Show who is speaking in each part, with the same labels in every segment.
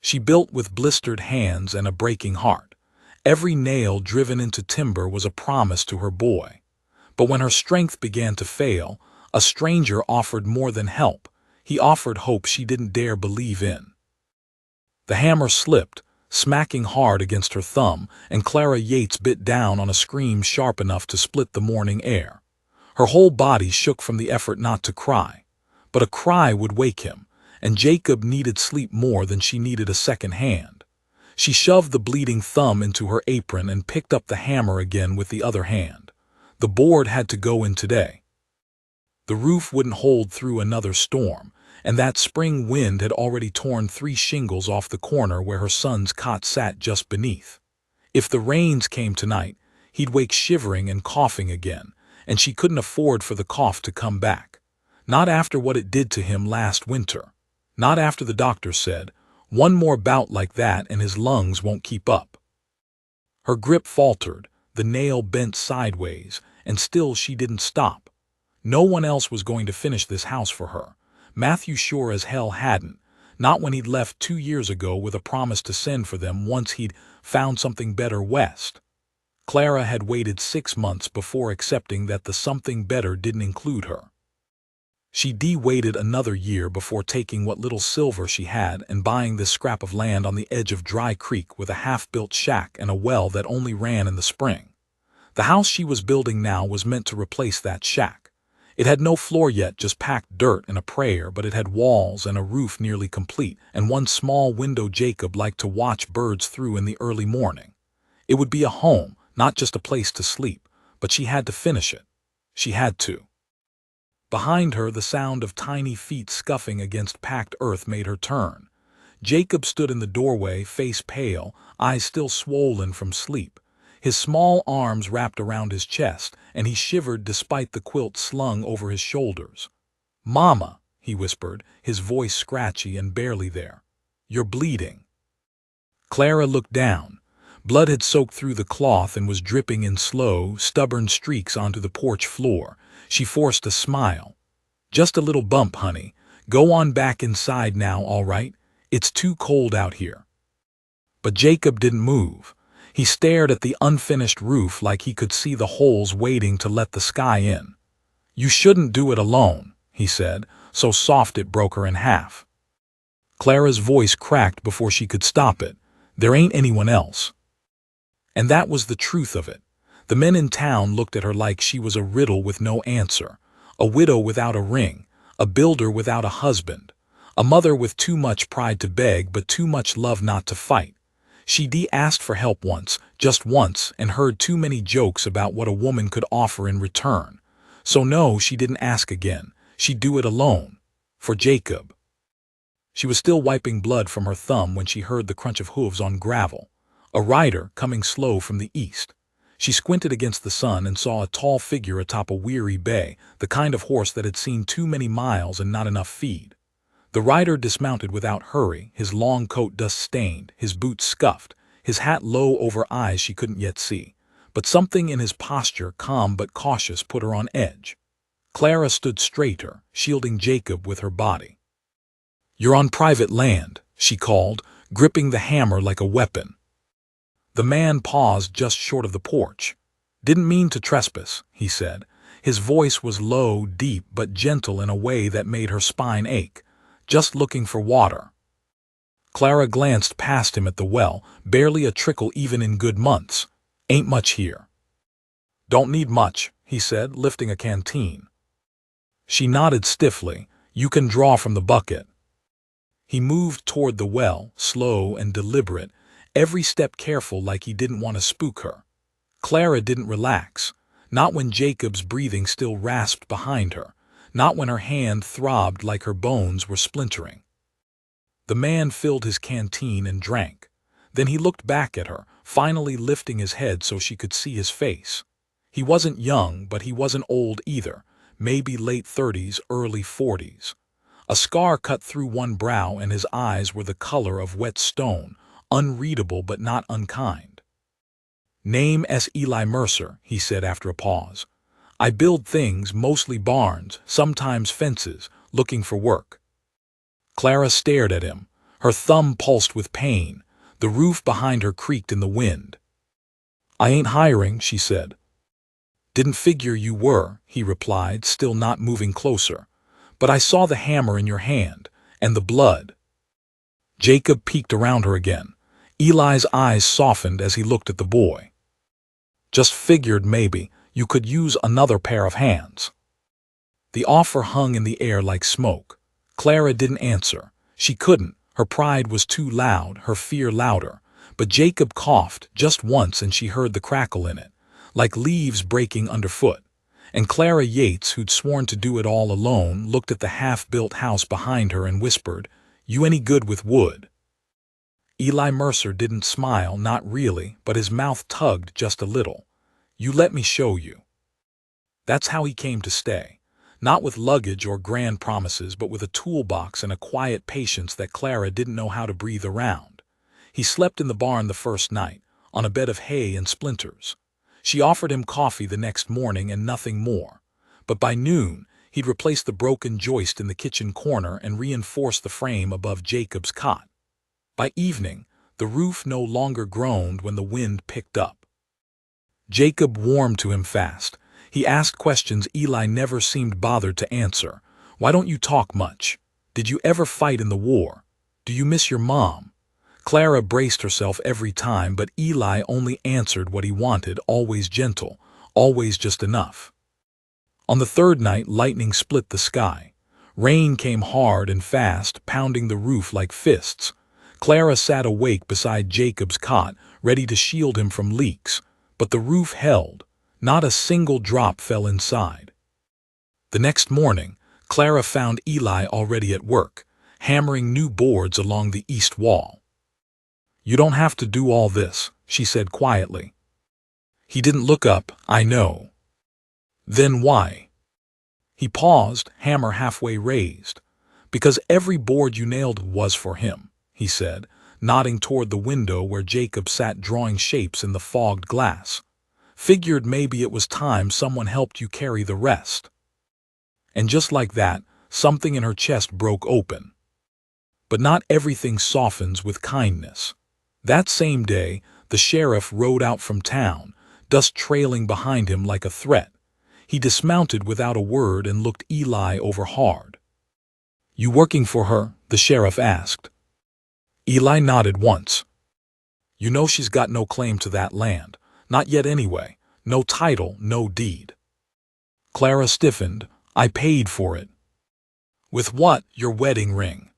Speaker 1: She built with blistered hands and a breaking heart. Every nail driven into timber was a promise to her boy. But when her strength began to fail, a stranger offered more than help. He offered hope she didn't dare believe in. The hammer slipped, smacking hard against her thumb, and Clara Yates bit down on a scream sharp enough to split the morning air. Her whole body shook from the effort not to cry. But a cry would wake him, and Jacob needed sleep more than she needed a second hand. She shoved the bleeding thumb into her apron and picked up the hammer again with the other hand. The board had to go in today. The roof wouldn't hold through another storm, and that spring wind had already torn 3 shingles off the corner where her son's cot sat just beneath. If the rains came tonight, he'd wake shivering and coughing again, and she couldn't afford for the cough to come back. Not after what it did to him last winter. Not after the doctor said, "One more bout like that and his lungs won't keep up." Her grip faltered, the nail bent sideways, and still she didn't stop. No one else was going to finish this house for her. Matthew sure as hell hadn't, not when he'd left 2 years ago with a promise to send for them once he'd found something better west. Clara had waited 6 months before accepting that the something better didn't include her. She waited another year before taking what little silver she had and buying this scrap of land on the edge of Dry Creek with a half-built shack and a well that only ran in the spring. The house she was building now was meant to replace that shack. It had no floor yet, just packed dirt and a prayer, but it had walls and a roof nearly complete, and one small window Jacob liked to watch birds through in the early morning. It would be a home, not just a place to sleep, but she had to finish it. She had to. Behind her, the sound of tiny feet scuffing against packed earth made her turn. Jacob stood in the doorway, face pale, eyes still swollen from sleep. His small arms wrapped around his chest, and he shivered despite the quilt slung over his shoulders. "Mama," he whispered, his voice scratchy and barely there. "You're bleeding." Clara looked down. Blood had soaked through the cloth and was dripping in slow, stubborn streaks onto the porch floor. She forced a smile. "Just a little bump, honey. Go on back inside now, all right? It's too cold out here." But Jacob didn't move. He stared at the unfinished roof like he could see the holes waiting to let the sky in. "You shouldn't do it alone," he said, so soft it broke her in half. Clara's voice cracked before she could stop it. "There ain't anyone else." And that was the truth of it. The men in town looked at her like she was a riddle with no answer, a widow without a ring, a builder without a husband, a mother with too much pride to beg but too much love not to fight. She asked for help once, just once, and heard too many jokes about what a woman could offer in return. So no, she didn't ask again. She'd do it alone. For Jacob. She was still wiping blood from her thumb when she heard the crunch of hooves on gravel. A rider coming slow from the east. She squinted against the sun and saw a tall figure atop a weary bay, the kind of horse that had seen too many miles and not enough feed. The rider dismounted without hurry, his long coat dust-stained, his boots scuffed, his hat low over eyes she couldn't yet see. But something in his posture, calm but cautious, put her on edge. Clara stood straighter, shielding Jacob with her body. "You're on private land," she called, gripping the hammer like a weapon. The man paused just short of the porch. "Didn't mean to trespass," he said. His voice was low, deep, but gentle in a way that made her spine ache. "Just looking for water." Clara glanced past him at the well, barely a trickle even in good months. "Ain't much here." "Don't need much," he said, lifting a canteen. She nodded stiffly. "You can draw from the bucket." He moved toward the well, slow and deliberate, every step careful like he didn't want to spook her. Clara didn't relax, not when Jacob's breathing still rasped behind her, not when her hand throbbed like her bones were splintering. The man filled his canteen and drank. Then he looked back at her, finally lifting his head so she could see his face. He wasn't young, but he wasn't old either, maybe late 30s, early 40s. A scar cut through one brow and his eyes were the color of wet stone, unreadable but not unkind. "Name S. Eli Mercer," he said after a pause. "I build things, mostly barns, sometimes fences, looking for work." Clara stared at him. Her thumb pulsed with pain. The roof behind her creaked in the wind. "I ain't hiring," she said. "Didn't figure you were," he replied, still not moving closer. "But I saw the hammer in your hand, and the blood." Jacob peeked around her again. Eli's eyes softened as he looked at the boy. "Just figured maybe you could use another pair of hands." The offer hung in the air like smoke. Clara didn't answer. She couldn't. Her pride was too loud, her fear louder. But Jacob coughed just once and she heard the crackle in it, like leaves breaking underfoot. And Clara Yates, who'd sworn to do it all alone, looked at the half-built house behind her and whispered, "You any good with wood?" Eli Mercer didn't smile, not really, but his mouth tugged just a little. "You let me show you." That's how he came to stay. Not with luggage or grand promises, but with a toolbox and a quiet patience that Clara didn't know how to breathe around. He slept in the barn the first night, on a bed of hay and splinters. She offered him coffee the next morning and nothing more. But by noon, he'd replaced the broken joist in the kitchen corner and reinforced the frame above Jacob's cot. By evening, the roof no longer groaned when the wind picked up. Jacob warmed to him fast. He asked questions Eli never seemed bothered to answer. "Why don't you talk much? Did you ever fight in the war? Do you miss your mom?" Clara braced herself every time, but Eli only answered what he wanted, always gentle, always just enough. On the third night, lightning split the sky. Rain came hard and fast, pounding the roof like fists. Clara sat awake beside Jacob's cot, ready to shield him from leaks. But the roof held. Not a single drop fell inside. The next morning, Clara found Eli already at work, hammering new boards along the east wall. "You don't have to do all this," she said quietly. He didn't look up. "I know." "Then why?" He paused, hammer halfway raised. "Because every board you nailed was for him," he said, nodding toward the window where Jacob sat drawing shapes in the fogged glass. "Figured maybe it was time someone helped you carry the rest." And just like that, something in her chest broke open. But not everything softens with kindness. That same day, the sheriff rode out from town, dust trailing behind him like a threat. He dismounted without a word and looked Eli over hard. "You working for her?" the sheriff asked. Eli nodded once. "You know she's got no claim to that land. Not yet anyway. No title, no deed." Clara stiffened. "I paid for it." "With what? Your wedding ring?"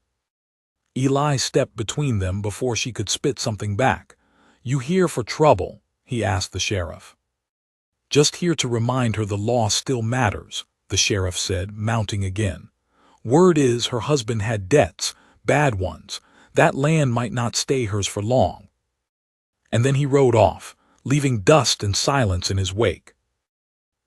Speaker 1: Eli stepped between them before she could spit something back. "You here for trouble?" he asked the sheriff. "Just here to remind her the law still matters," the sheriff said, mounting again. "Word is her husband had debts, bad ones. That land might not stay hers for long." And then he rode off, leaving dust and silence in his wake.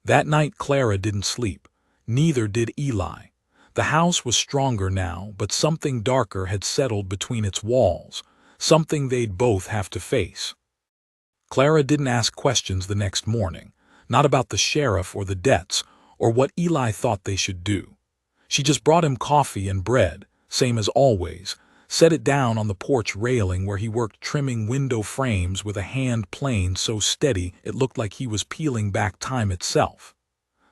Speaker 1: That night Clara didn't sleep. Neither did Eli. The house was stronger now, but something darker had settled between its walls, something they'd both have to face. Clara didn't ask questions the next morning, not about the sheriff or the debts, or what Eli thought they should do. She just brought him coffee and bread, same as always, set it down on the porch railing where he worked trimming window frames with a hand plane so steady it looked like he was peeling back time itself.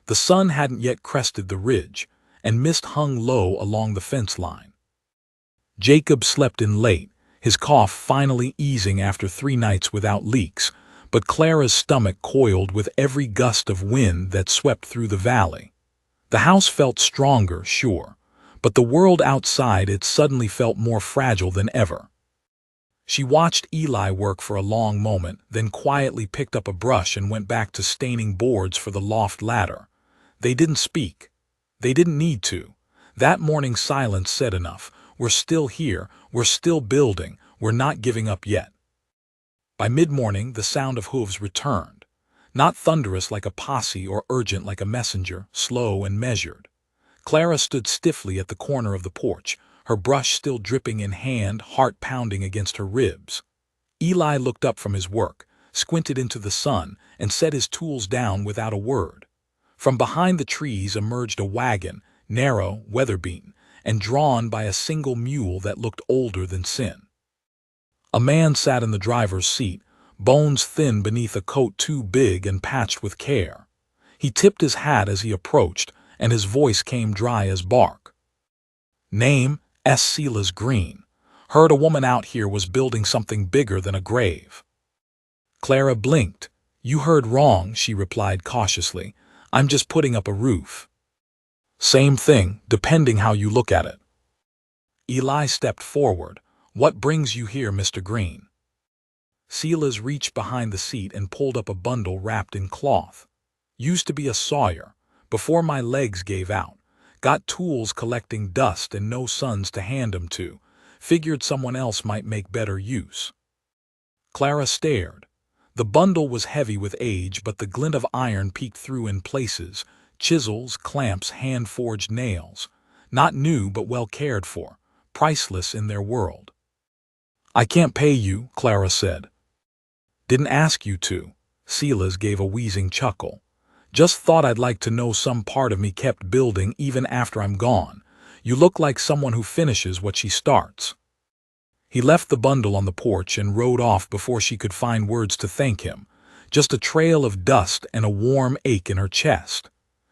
Speaker 1: The sun hadn't yet crested the ridge, and mist hung low along the fence line. Jacob slept in late, his cough finally easing after 3 nights without leaks, but Clara's stomach coiled with every gust of wind that swept through the valley. The house felt stronger, sure, but the world outside it suddenly felt more fragile than ever. She watched Eli work for a long moment, then quietly picked up a brush and went back to staining boards for the loft ladder. They didn't speak. They didn't need to. That morning's silence said enough. We're still here, we're still building, we're not giving up yet. By mid-morning, the sound of hooves returned. Not thunderous like a posse or urgent like a messenger, slow and measured. Clara stood stiffly at the corner of the porch, her brush still dripping in hand, heart pounding against her ribs. Eli looked up from his work, squinted into the sun, and set his tools down without a word. From behind the trees emerged a wagon, narrow, weather-beaten, and drawn by a single mule that looked older than sin. A man sat in the driver's seat, bones thin beneath a coat too big and patched with care. He tipped his hat as he approached, and his voice came dry as bark. "Name, S. Silas Green. Heard a woman out here was building something bigger than a grave." Clara blinked. "You heard wrong," she replied cautiously. "I'm just putting up a roof." "Same thing, depending how you look at it." Eli stepped forward. "What brings you here, Mr. Green?" Silas reached behind the seat and pulled up a bundle wrapped in cloth. "Used to be a sawyer. Before my legs gave out. Got tools collecting dust and no sons to hand 'em to. Figured someone else might make better use." Clara stared. The bundle was heavy with age, but the glint of iron peeked through in places. Chisels, clamps, hand-forged nails. Not new, but well cared for. Priceless in their world. "I can't pay you," Clara said. "Didn't ask you to." Silas gave a wheezing chuckle. "Just thought I'd like to know some part of me kept building even after I'm gone. You look like someone who finishes what she starts." He left the bundle on the porch and rode off before she could find words to thank him. Just a trail of dust and a warm ache in her chest.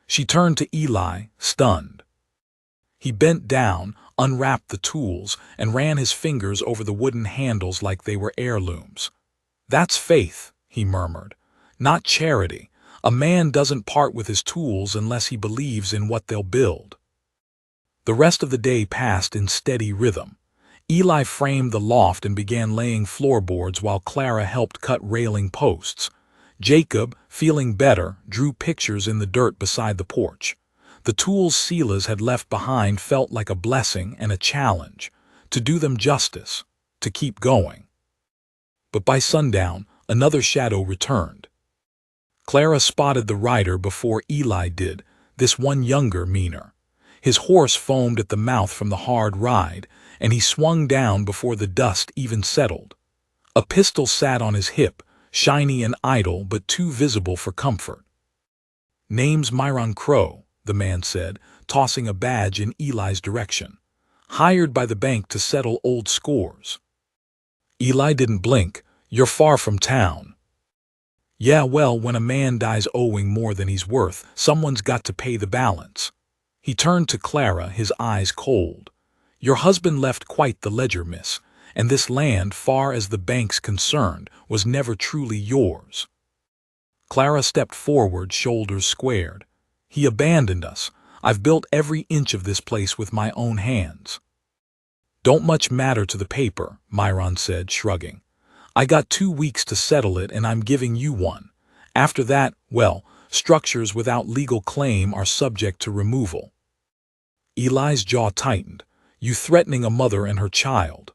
Speaker 1: She turned to Eli, stunned. He bent down, unwrapped the tools, and ran his fingers over the wooden handles like they were heirlooms. "That's faith," he murmured. "Not charity. A man doesn't part with his tools unless he believes in what they'll build." The rest of the day passed in steady rhythm. Eli framed the loft and began laying floorboards while Clara helped cut railing posts. Jacob, feeling better, drew pictures in the dirt beside the porch. The tools Silas had left behind felt like a blessing and a challenge, to do them justice, to keep going. But by sundown, another shadow returned. Clara spotted the rider before Eli did, this one younger, meaner. His horse foamed at the mouth from the hard ride, and he swung down before the dust even settled. A pistol sat on his hip, shiny and idle but too visible for comfort. "Name's Myron Crow," the man said, tossing a badge in Eli's direction. "Hired by the bank to settle old scores." Eli didn't blink. "You're far from town." "Yeah, well, when a man dies owing more than he's worth, someone's got to pay the balance." He turned to Clara, his eyes cold. "Your husband left quite the ledger, miss, and this land, far as the bank's concerned, was never truly yours." Clara stepped forward, shoulders squared. "He abandoned us. I've built every inch of this place with my own hands." "Don't much matter to the paper," Myron said, shrugging. "I got 2 weeks to settle it, and I'm giving you one. After that, well, structures without legal claim are subject to removal." Eli's jaw tightened. "You threatening a mother and her child?"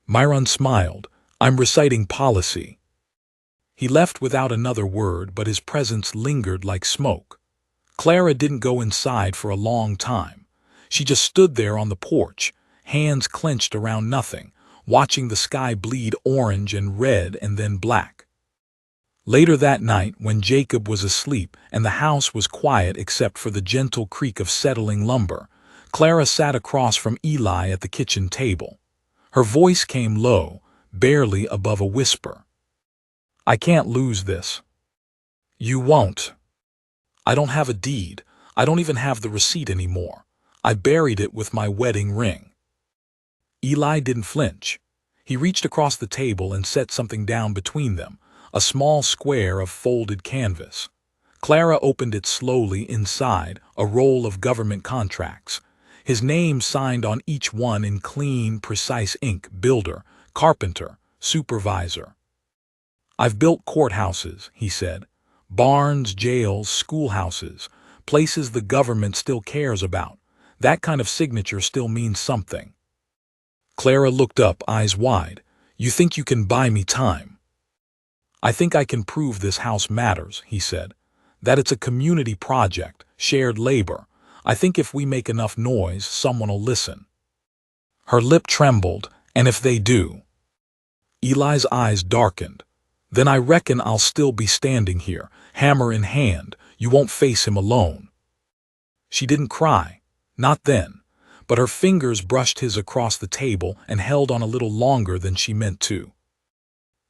Speaker 1: Myron smiled. "I'm reciting policy." He left without another word, but his presence lingered like smoke. Clara didn't go inside for a long time. She just stood there on the porch, hands clenched around nothing, watching the sky bleed orange and red and then black. Later that night, when Jacob was asleep and the house was quiet except for the gentle creak of settling lumber, Clara sat across from Eli at the kitchen table. Her voice came low, barely above a whisper. "I can't lose this." "You won't." "I don't have a deed. I don't even have the receipt anymore. I buried it with my wedding ring." Eli didn't flinch. He reached across the table and set something down between them, a small square of folded canvas. Clara opened it slowly. Inside, a roll of government contracts. His name signed on each one in clean, precise ink: builder, carpenter, supervisor. "I've built courthouses," he said. "Barns, jails, schoolhouses, places the government still cares about. That kind of signature still means something." Clara looked up, eyes wide. "You think you can buy me time?" "I think I can prove this house matters," he said. "That it's a community project, shared labor. I think if we make enough noise, someone'll listen." Her lip trembled. "And if they do?" Eli's eyes darkened. "Then I reckon I'll still be standing here, hammer in hand. You won't face him alone." She didn't cry. Not then. but her fingers brushed his across the table and held on a little longer than she meant to.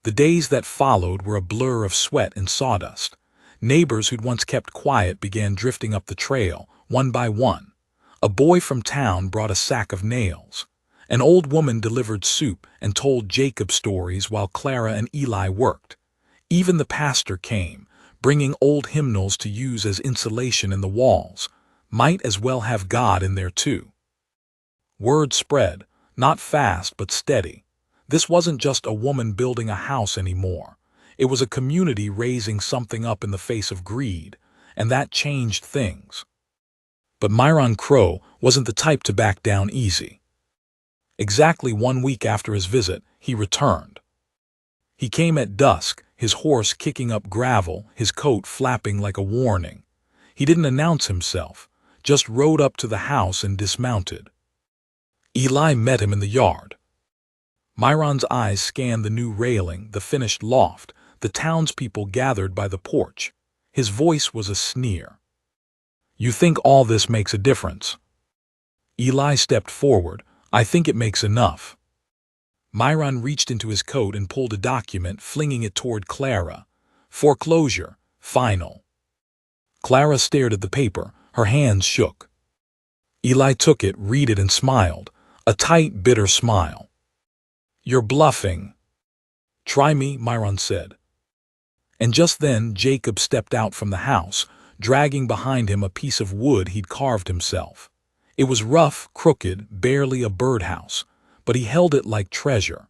Speaker 1: The days that followed were a blur of sweat and sawdust. Neighbors who'd once kept quiet began drifting up the trail, one by one. A boy from town brought a sack of nails. An old woman delivered soup and told Jacob stories while Clara and Eli worked. Even the pastor came, bringing old hymnals to use as insulation in the walls. Might as well have God in there too. Word spread, not fast but steady. This wasn't just a woman building a house anymore. It was a community raising something up in the face of greed, and that changed things. But Myron Crowe wasn't the type to back down easy. Exactly 1 week after his visit, he returned. He came at dusk, his horse kicking up gravel, his coat flapping like a warning. He didn't announce himself, just rode up to the house and dismounted. Eli met him in the yard. Myron's eyes scanned the new railing, the finished loft, the townspeople gathered by the porch. His voice was a sneer. "You think all this makes a difference?" Eli stepped forward. "I think it makes enough." Myron reached into his coat and pulled a document, flinging it toward Clara. "Foreclosure. Final." Clara stared at the paper. Her hands shook. Eli took it, read it, and smiled. A tight, bitter smile. "You're bluffing." "Try me," Myron said. And just then Jacob stepped out from the house, dragging behind him a piece of wood he'd carved himself. It was rough, crooked, barely a birdhouse, but he held it like treasure.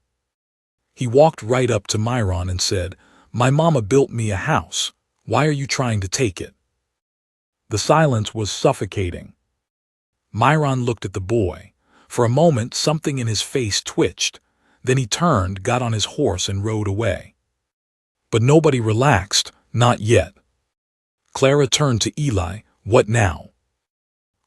Speaker 1: He walked right up to Myron and said, "My mama built me a house. Why are you trying to take it?" The silence was suffocating. Myron looked at the boy. For a moment, something in his face twitched. Then he turned, got on his horse, and rode away. But nobody relaxed, not yet. Clara turned to Eli. "What now?"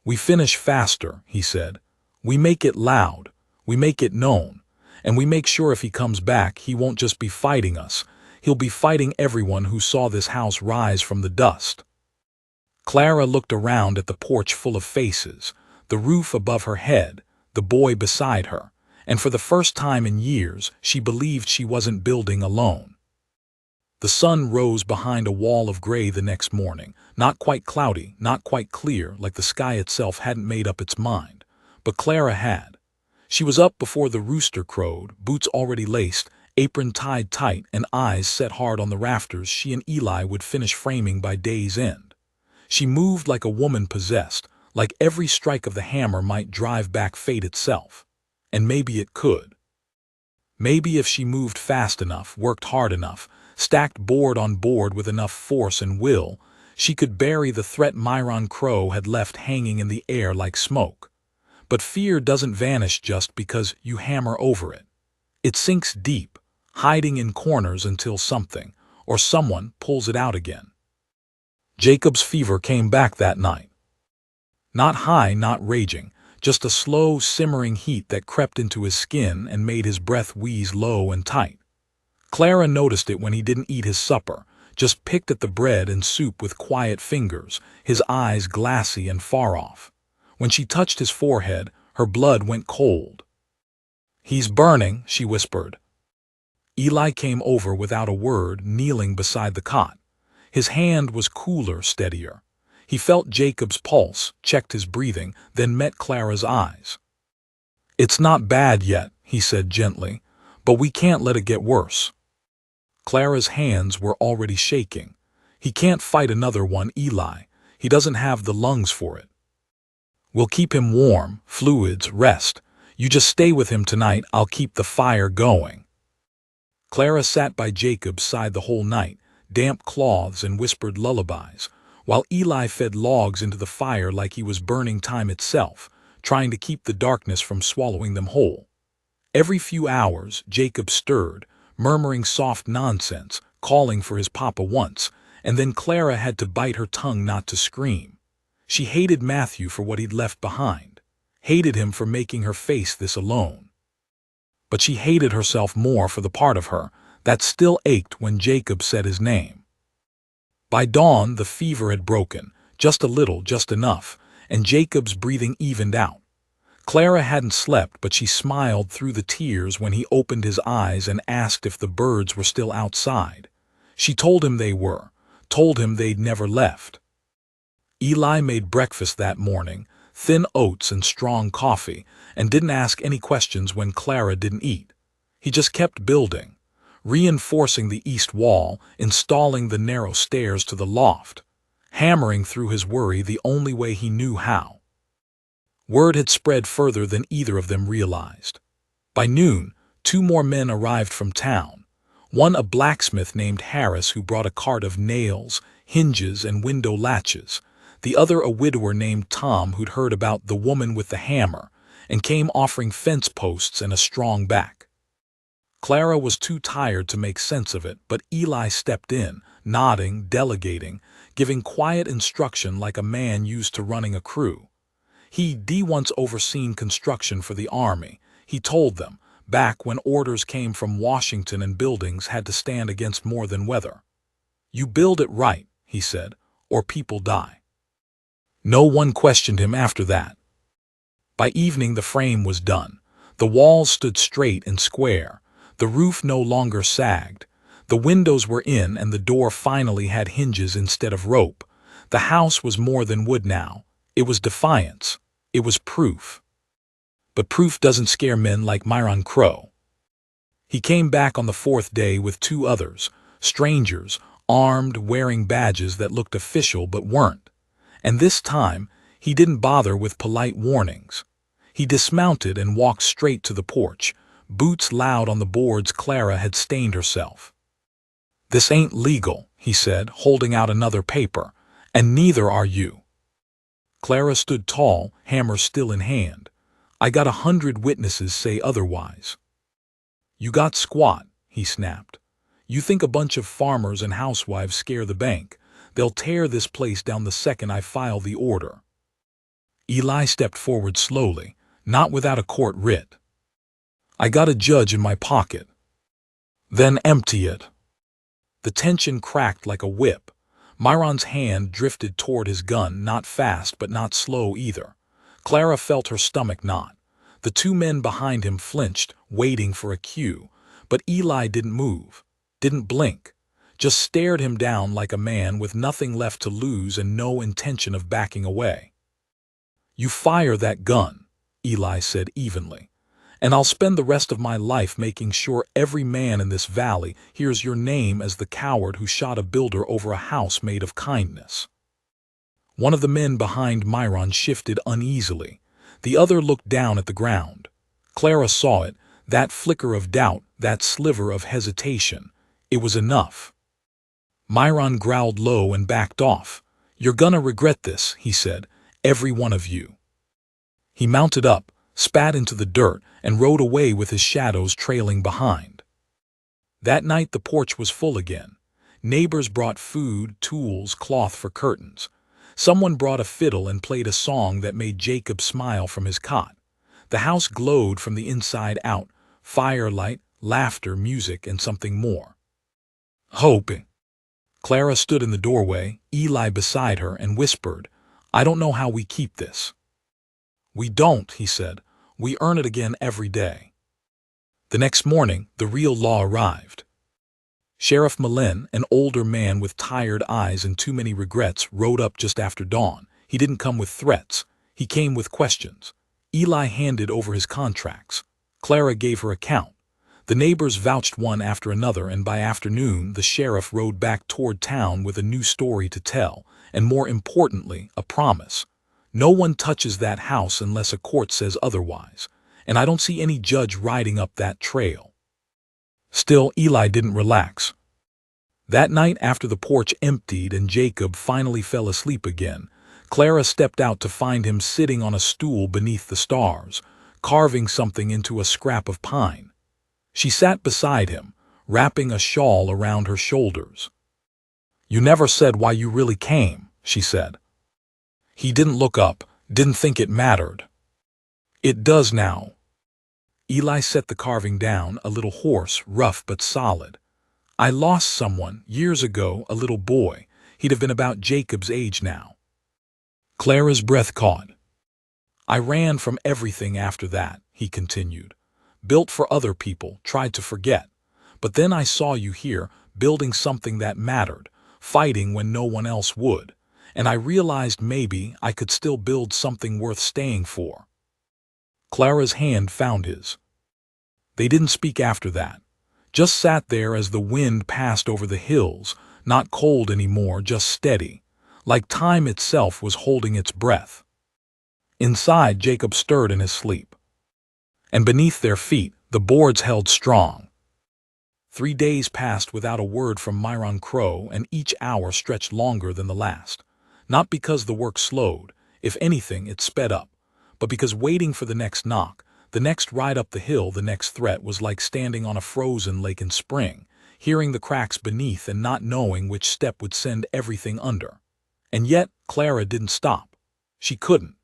Speaker 1: "We finish faster," he said. "We make it loud. We make it known. And we make sure if he comes back, he won't just be fighting us. He'll be fighting everyone who saw this house rise from the dust." Clara looked around at the porch full of faces, the roof above her head, the boy beside her, and for the first time in years, she believed she wasn't building alone. The sun rose behind a wall of gray the next morning, not quite cloudy, not quite clear, like the sky itself hadn't made up its mind. But Clara had. She was up before the rooster crowed, boots already laced, apron tied tight, and eyes set hard on the rafters she and Eli would finish framing by day's end. She moved like a woman possessed, like every strike of the hammer might drive back fate itself. And maybe it could. Maybe if she moved fast enough, worked hard enough, stacked board on board with enough force and will, she could bury the threat Myron Crowe had left hanging in the air like smoke. But fear doesn't vanish just because you hammer over it. It sinks deep, hiding in corners until something, or someone, pulls it out again. Jacob's fever came back that night. Not high, not raging, just a slow, simmering heat that crept into his skin and made his breath wheeze low and tight. Clara noticed it when he didn't eat his supper, just picked at the bread and soup with quiet fingers, his eyes glassy and far off. When she touched his forehead, her blood went cold. "He's burning," she whispered. Eli came over without a word, kneeling beside the cot. His hand was cooler, steadier. He felt Jacob's pulse, checked his breathing, then met Clara's eyes. "It's not bad yet," he said gently, "but we can't let it get worse." Clara's hands were already shaking. "He can't fight another one, Eli. He doesn't have the lungs for it." "We'll keep him warm, fluids, rest. You just stay with him tonight, I'll keep the fire going." Clara sat by Jacob's side the whole night, damp cloths and whispered lullabies, while Eli fed logs into the fire like he was burning time itself, trying to keep the darkness from swallowing them whole. Every few hours, Jacob stirred, murmuring soft nonsense, calling for his papa once, and then Clara had to bite her tongue not to scream. She hated Matthew for what he'd left behind, hated him for making her face this alone. But she hated herself more for the part of her that still ached when Jacob said his name. By dawn, the fever had broken, just a little, just enough, and Jacob's breathing evened out. Clara hadn't slept, but she smiled through the tears when he opened his eyes and asked if the birds were still outside. She told him they were, told him they'd never left. Eli made breakfast that morning, thin oats and strong coffee, and didn't ask any questions when Clara didn't eat. He just kept building, reinforcing the east wall, installing the narrow stairs to the loft, hammering through his worry the only way he knew how. Word had spread further than either of them realized. By noon, 2 more men arrived from town. One a blacksmith named Harris who brought a cart of nails, hinges, and window latches. The other a widower named Tom who'd heard about the woman with the hammer and came offering fence posts and a strong back. Clara was too tired to make sense of it, but Eli stepped in, nodding, delegating, giving quiet instruction like a man used to running a crew. He'd once overseen construction for the army, he told them, back when orders came from Washington and buildings had to stand against more than weather. You build it right, he said, or people die. No one questioned him after that. By evening the frame was done. The walls stood straight and square. The roof no longer sagged. The windows were in and the door finally had hinges instead of rope. The house was more than wood now. It was defiance. It was proof. But proof doesn't scare men like Myron Crowe. He came back on the 4th day with 2 others, strangers, armed, wearing badges that looked official but weren't. And this time, he didn't bother with polite warnings. He dismounted and walked straight to the porch, boots loud on the boards Clara had stained herself. This ain't legal, he said, holding out another paper, and neither are you. Clara stood tall, hammer still in hand. I got 100 witnesses say otherwise. You got squat, he snapped. You think a bunch of farmers and housewives scare the bank. They'll tear this place down the second I file the order. Eli stepped forward slowly, not without a court writ. I got a judge in my pocket. Then empty it. The tension cracked like a whip. Myron's hand drifted toward his gun, not fast but not slow either. Clara felt her stomach knot. The 2 men behind him flinched, waiting for a cue, but Eli didn't move, didn't blink, just stared him down like a man with nothing left to lose and no intention of backing away. You fire that gun, Eli said evenly, and I'll spend the rest of my life making sure every man in this valley hears your name as the coward who shot a builder over a house made of kindness. One of the men behind Myron shifted uneasily. The other looked down at the ground. Clara saw it, that flicker of doubt, that sliver of hesitation. It was enough. Myron growled low and backed off. You're gonna regret this, he said, every one of you. He mounted up, spat into the dirt, and rode away with his shadows trailing behind. That night the porch was full again. Neighbors brought food, tools, cloth for curtains. Someone brought a fiddle and played a song that made Jacob smile from his cot. The house glowed from the inside out, firelight, laughter, music, and something more. Hoping. Clara stood in the doorway, Eli beside her, and whispered, I don't know how we keep this. We don't, he said. We earn it again every day. The next morning, the real law arrived. Sheriff Mullen, an older man with tired eyes and too many regrets, rode up just after dawn. He didn't come with threats. He came with questions. Eli handed over his contracts. Clara gave her account. The neighbors vouched one after another, and by afternoon the sheriff rode back toward town with a new story to tell, and more importantly, a promise. No one touches that house unless a court says otherwise, and I don't see any judge riding up that trail. Still, Eli didn't relax. That night, after the porch emptied and Jacob finally fell asleep again, Clara stepped out to find him sitting on a stool beneath the stars, carving something into a scrap of pine. She sat beside him, wrapping a shawl around her shoulders. You never said why you really came, she said. He didn't look up, didn't think it mattered. It does now. Eli set the carving down, a little hoarse, rough but solid. I lost someone, years ago, a little boy. He'd have been about Jacob's age now. Clara's breath caught. I ran from everything after that, he continued. Built for other people, tried to forget. But then I saw you here, building something that mattered, fighting when no one else would. And I realized maybe I could still build something worth staying for. Clara's hand found his. They didn't speak after that. Just sat there as the wind passed over the hills, not cold anymore, just steady, like time itself was holding its breath. Inside, Jacob stirred in his sleep. And beneath their feet, the boards held strong. 3 days passed without a word from Myron Crow, and each hour stretched longer than the last. Not because the work slowed, if anything, it sped up, but because waiting for the next knock, the next ride up the hill, the next threat was like standing on a frozen lake in spring, hearing the cracks beneath and not knowing which step would send everything under. And yet, Clara didn't stop. She couldn't.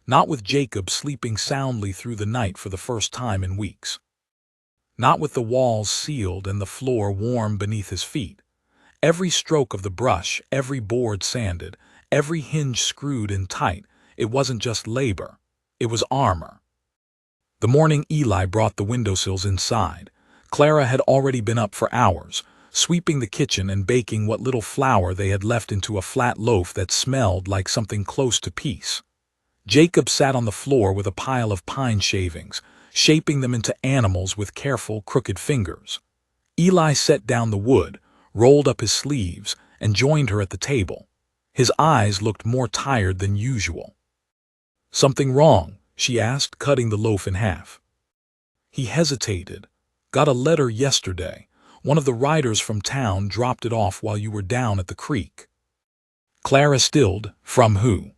Speaker 1: Not with Jacob sleeping soundly through the night for the first time in weeks. Not with the walls sealed and the floor warm beneath his feet. Every stroke of the brush, every board sanded, every hinge screwed in tight, it wasn't just labor. It was armor. The morning Eli brought the windowsills inside, Clara had already been up for hours, sweeping the kitchen and baking what little flour they had left into a flat loaf that smelled like something close to peace. Jacob sat on the floor with a pile of pine shavings, shaping them into animals with careful, crooked fingers. Eli set down the wood, rolled up his sleeves, and joined her at the table. His eyes looked more tired than usual. "Something wrong?" she asked, cutting the loaf in half. He hesitated. "Got a letter yesterday. One of the riders from town dropped it off while you were down at the creek." Clara stilled. "From who?"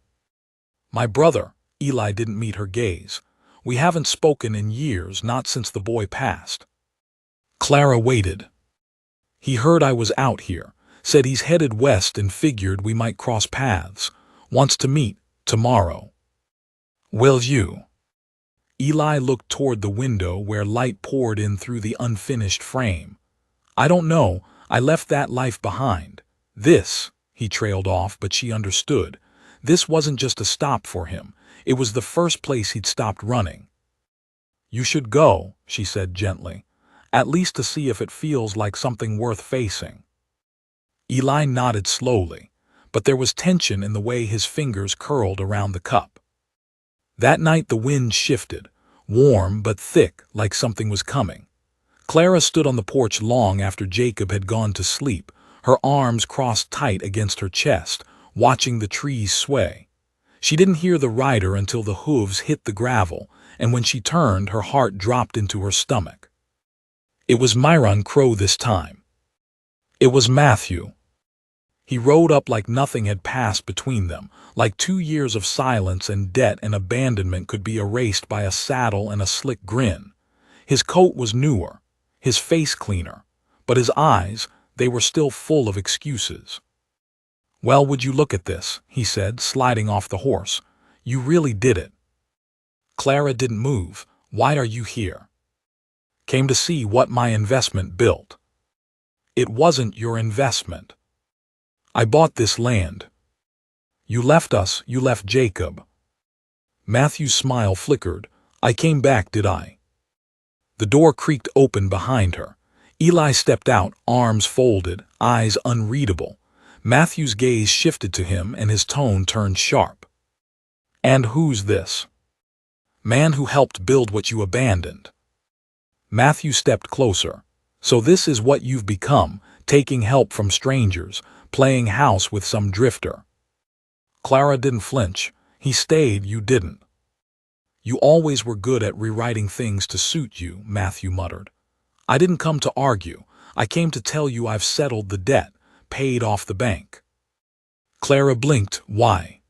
Speaker 1: "My brother." Eli didn't meet her gaze. "We haven't spoken in years, not since the boy passed." Clara waited. "He heard I was out here, said he's headed west and figured we might cross paths. Wants to meet, tomorrow." "Will you?" Eli looked toward the window where light poured in through the unfinished frame. "I don't know, I left that life behind. This," he trailed off, but she understood. This wasn't just a stop for him, it was the first place he'd stopped running. "You should go," she said gently, "at least to see if it feels like something worth facing." Eli nodded slowly, but there was tension in the way his fingers curled around the cup. That night the wind shifted, warm but thick, like something was coming. Clara stood on the porch long after Jacob had gone to sleep, her arms crossed tight against her chest, watching the trees sway. She didn't hear the rider until the hooves hit the gravel, and when she turned, her heart dropped into her stomach. It was Myron Crow this time. It was Matthew. He rode up like nothing had passed between them, like 2 years of silence and debt and abandonment could be erased by a saddle and a slick grin. His coat was newer, his face cleaner, but his eyes, they were still full of excuses. "Well, would you look at this?" he said, sliding off the horse. "You really did it." Clara didn't move. "Why are you here?" "Came to see what my investment built." "It wasn't your investment." "I bought this land." "You left us, you left Jacob." Matthew's smile flickered. "I came back, did I?" The door creaked open behind her. Eli stepped out, arms folded, eyes unreadable. Matthew's gaze shifted to him and his tone turned sharp. "And who's this?" "Man who helped build what you abandoned." Matthew stepped closer. "So this is what you've become, taking help from strangers, playing house with some drifter." Clara didn't flinch. "He stayed, you didn't." "You always were good at rewriting things to suit you," Matthew muttered. "I didn't come to argue. I came to tell you I've settled the debt, paid off the bank." Clara blinked. "Why?"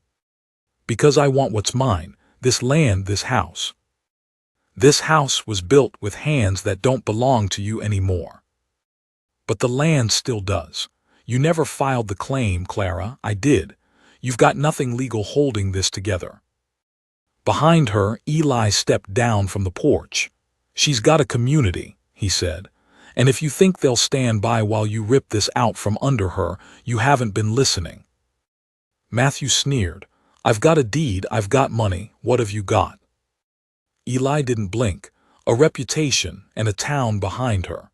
Speaker 1: "Because I want what's mine, this land, this house." "This house was built with hands that don't belong to you anymore." "But the land still does. You never filed the claim, Clara. I did. You've got nothing legal holding this together." Behind her, Eli stepped down from the porch. "She's got a community," he said, "and if you think they'll stand by while you rip this out from under her, you haven't been listening." Matthew sneered. I've got a deed, I've got money, what have you got? Eli didn't blink, a reputation and a town behind her.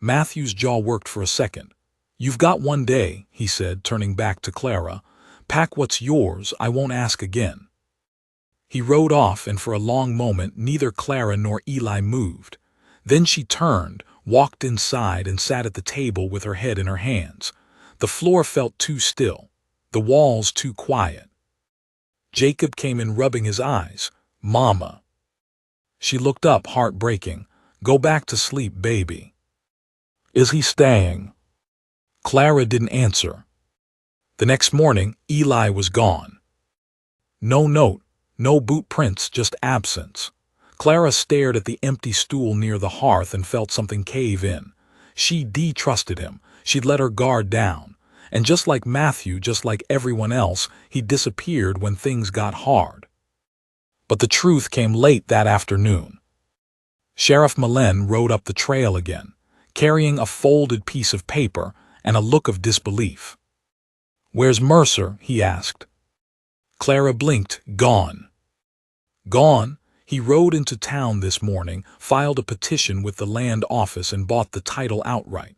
Speaker 1: Matthew's jaw worked for a second. You've got one day, he said, turning back to Clara. Pack what's yours, I won't ask again. He rode off, and for a long moment neither Clara nor Eli moved. Then she turned, walked inside, and sat at the table with her head in her hands. The floor felt too still, the walls too quiet. Jacob came in, rubbing his eyes. Mama. She looked up, heartbreaking. Go back to sleep, baby. Is he staying? Clara didn't answer. The next morning, Eli was gone. No note, no boot prints, just absence. Clara stared at the empty stool near the hearth and felt something cave in. She distrusted him. She'd let her guard down. And just like Matthew, just like everyone else, he disappeared when things got hard. But the truth came late that afternoon. Sheriff Malen rode up the trail again, carrying a folded piece of paper and a look of disbelief. Where's Mercer? He asked. Clara blinked. Gone. Gone? He rode into town this morning, filed a petition with the land office and bought the title outright.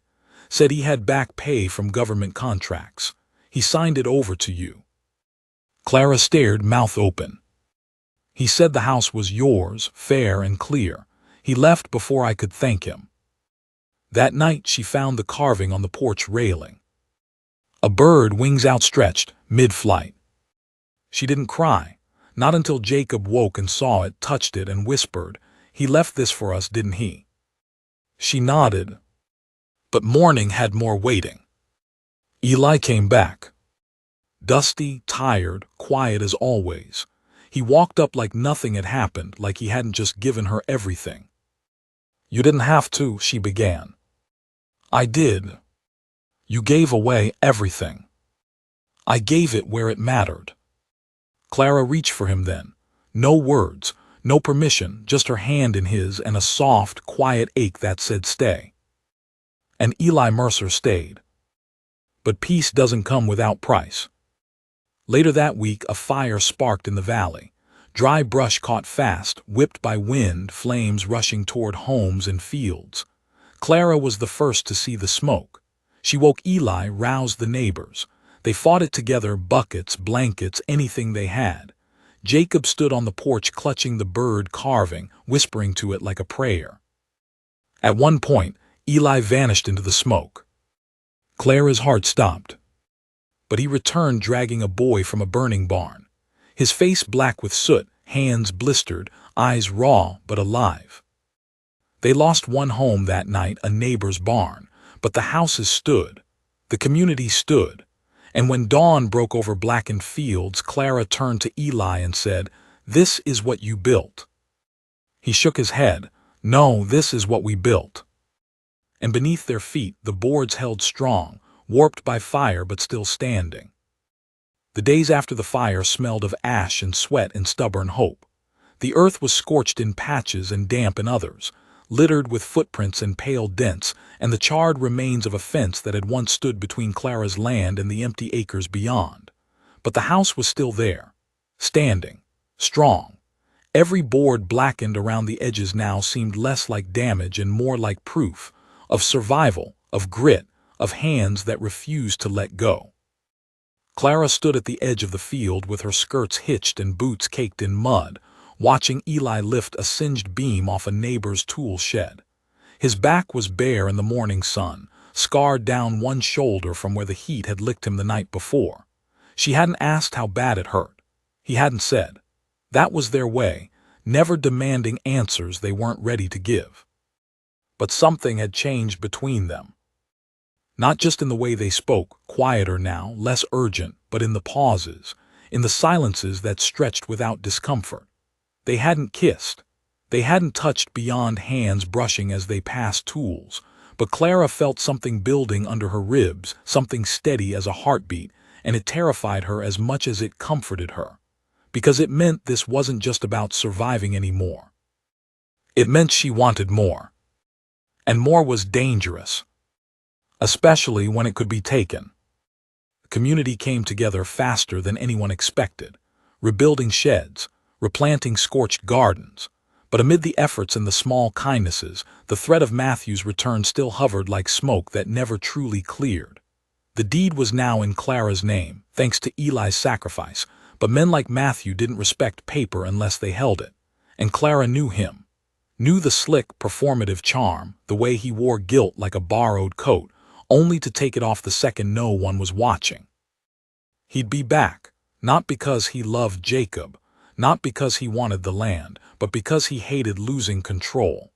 Speaker 1: Said he had back pay from government contracts. He signed it over to you. Clara stared, mouth open. He said the house was yours, fair and clear. He left before I could thank him. That night she found the carving on the porch railing. A bird, wings outstretched, mid-flight. She didn't cry, not until Jacob woke and saw it, touched it, and whispered, "He left this for us, didn't he?" She nodded. But morning had more waiting. Eli came back. Dusty, tired, quiet as always. He walked up like nothing had happened, like he hadn't just given her everything. You didn't have to, she began. I did. You gave away everything. I gave it where it mattered. Clara reached for him then. No words, no permission, just her hand in his and a soft, quiet ache that said stay. And Eli Mercer stayed. But peace doesn't come without price. Later that week, a fire sparked in the valley. Dry brush caught fast, whipped by wind, flames rushing toward homes and fields. Clara was the first to see the smoke. She woke Eli, roused the neighbors. They fought it together, buckets, blankets, anything they had. Jacob stood on the porch clutching the bird carving, whispering to it like a prayer. At one point, Eli vanished into the smoke. Clara's heart stopped. But he returned dragging a boy from a burning barn. His face black with soot, hands blistered, eyes raw but alive. They lost one home that night, a neighbor's barn, but the houses stood. The community stood. And when dawn broke over blackened fields, Clara turned to Eli and said, "This is what you built." He shook his head. "No, this is what we built." And beneath their feet, the boards held strong, warped by fire but still standing. The days after the fire smelled of ash and sweat and stubborn hope. The earth was scorched in patches and damp in others, littered with footprints and pale dents, and the charred remains of a fence that had once stood between Clara's land and the empty acres beyond. But the house was still there, standing, strong. Every board blackened around the edges now seemed less like damage and more like proof of survival, of grit, of hands that refused to let go. Clara stood at the edge of the field with her skirts hitched and boots caked in mud, watching Eli lift a singed beam off a neighbor's tool shed. His back was bare in the morning sun, scarred down one shoulder from where the heat had licked him the night before. She hadn't asked how bad it hurt. He hadn't said. That was their way, never demanding answers they weren't ready to give. But something had changed between them. Not just in the way they spoke, quieter now, less urgent, but in the pauses, in the silences that stretched without discomfort. They hadn't kissed. They hadn't touched beyond hands brushing as they passed tools, but Clara felt something building under her ribs, something steady as a heartbeat, and it terrified her as much as it comforted her. Because it meant this wasn't just about surviving anymore. It meant she wanted more. And more was dangerous. Especially when it could be taken. Community came together faster than anyone expected, rebuilding sheds, replanting scorched gardens. But amid the efforts and the small kindnesses, the threat of Matthew's return still hovered like smoke that never truly cleared. The deed was now in Clara's name, thanks to Eli's sacrifice, but men like Matthew didn't respect paper unless they held it. And Clara knew him. Knew the slick, performative charm, the way he wore guilt like a borrowed coat, only to take it off the second no one was watching. He'd be back, not because he loved Jacob, not because he wanted the land, but because he hated losing control.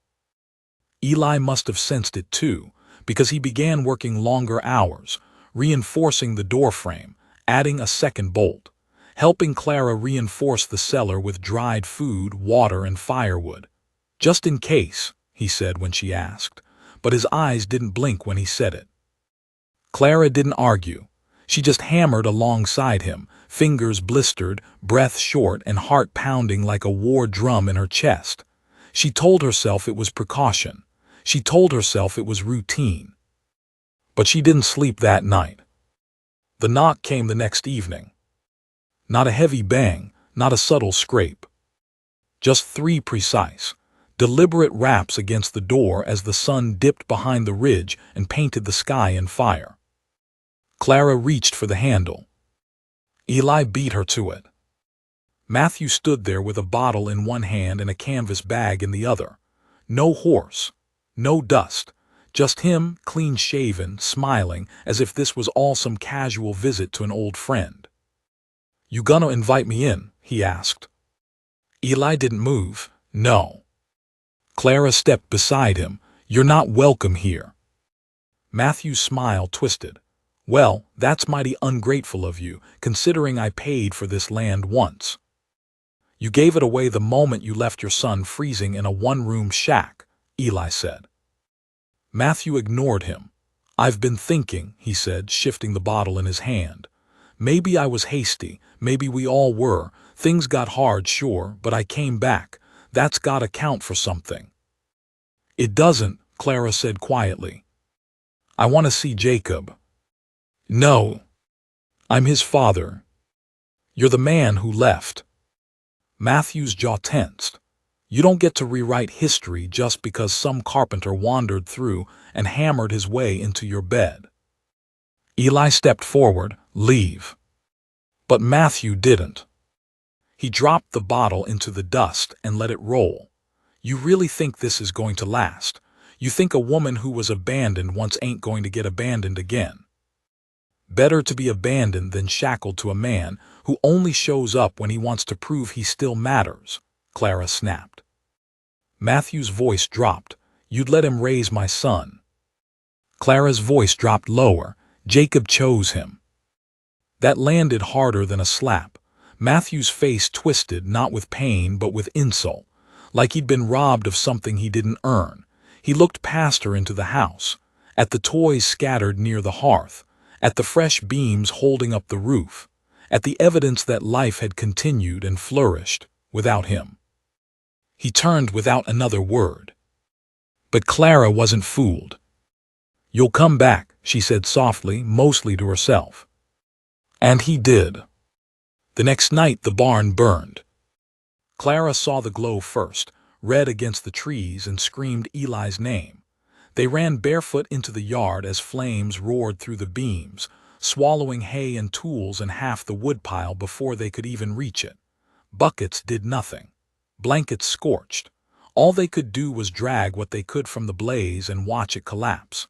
Speaker 1: Eli must have sensed it too, because he began working longer hours, reinforcing the doorframe, adding a second bolt, helping Clara reinforce the cellar with dried food, water, and firewood. "Just in case," he said when she asked, but his eyes didn't blink when he said it. Clara didn't argue. She just hammered alongside him, fingers blistered, breath short, and heart pounding like a war drum in her chest. She told herself it was precaution. She told herself it was routine. But she didn't sleep that night. The knock came the next evening. Not a heavy bang, not a subtle scrape. Just 3 precise, deliberate raps against the door as the sun dipped behind the ridge and painted the sky in fire. Clara reached for the handle. Eli beat her to it. Matthew stood there with a bottle in one hand and a canvas bag in the other. No horse, no dust, just him, clean-shaven, smiling, as if this was all some casual visit to an old friend. "You gonna invite me in?" he asked. Eli didn't move. "No." Clara stepped beside him. "You're not welcome here." Matthew's smile twisted. "Well, that's mighty ungrateful of you, considering I paid for this land once. You gave it away the moment you left your son freezing in a one-room shack," Eli said. Matthew ignored him. "I've been thinking," he said, shifting the bottle in his hand. "Maybe I was hasty, maybe we all were. Things got hard, sure, but I came back. That's gotta count for something." "It doesn't," Clara said quietly. "I want to see Jacob." "No. I'm his father. You're the man who left." Matthew's jaw tensed. "You don't get to rewrite history just because some carpenter wandered through and hammered his way into your bed." Eli stepped forward. "Leave." But Matthew didn't. He dropped the bottle into the dust and let it roll. "You really think this is going to last? You think a woman who was abandoned once ain't going to get abandoned again? Better to be abandoned than shackled to a man who only shows up when he wants to prove he still matters," Clara snapped. Matthew's voice dropped. "You'd let him raise my son." Clara's voice dropped lower. "Jacob chose him." That landed harder than a slap. Matthew's face twisted, not with pain but with insult, like he'd been robbed of something he didn't earn. He looked past her into the house, at the toys scattered near the hearth, at the fresh beams holding up the roof, at the evidence that life had continued and flourished without him. He turned without another word. But Clara wasn't fooled. "You'll come back," she said softly, mostly to herself. And he did. The next night the barn burned. Clara saw the glow first, red against the trees, and screamed Eli's name. They ran barefoot into the yard as flames roared through the beams, swallowing hay and tools and half the woodpile before they could even reach it. Buckets did nothing. Blankets scorched. All they could do was drag what they could from the blaze and watch it collapse.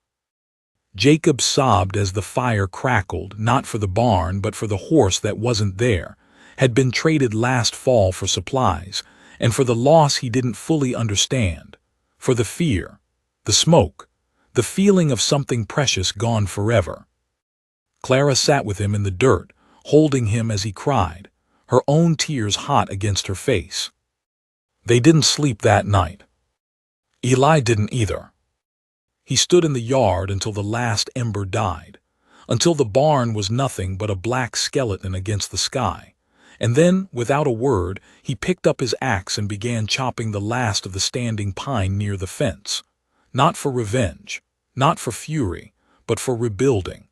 Speaker 1: Jacob sobbed as the fire crackled, not for the barn but for the horse that wasn't there, had been traded last fall for supplies, and for the loss he didn't fully understand, for the fear, the smoke, the feeling of something precious gone forever. Clara sat with him in the dirt, holding him as he cried, her own tears hot against her face. They didn't sleep that night. Eli didn't either. He stood in the yard until the last ember died, until the barn was nothing but a black skeleton against the sky. And then, without a word, he picked up his axe and began chopping the last of the standing pine near the fence. Not for revenge, not for fury, but for rebuilding.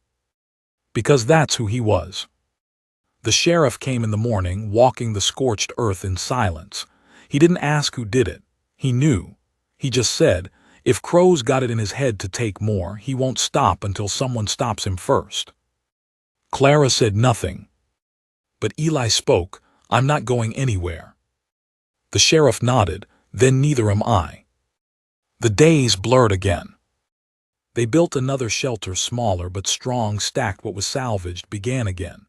Speaker 1: because that's who he was. The sheriff came in the morning, walking the scorched earth in silence. He didn't ask who did it. He knew. He just said, if Crow's got it in his head to take more, he won't stop until someone stops him first. Clara said nothing. But Eli spoke, I'm not going anywhere. The sheriff nodded, then neither am I. The days blurred again. They built another shelter, smaller but strong, stacked what was salvaged, began again.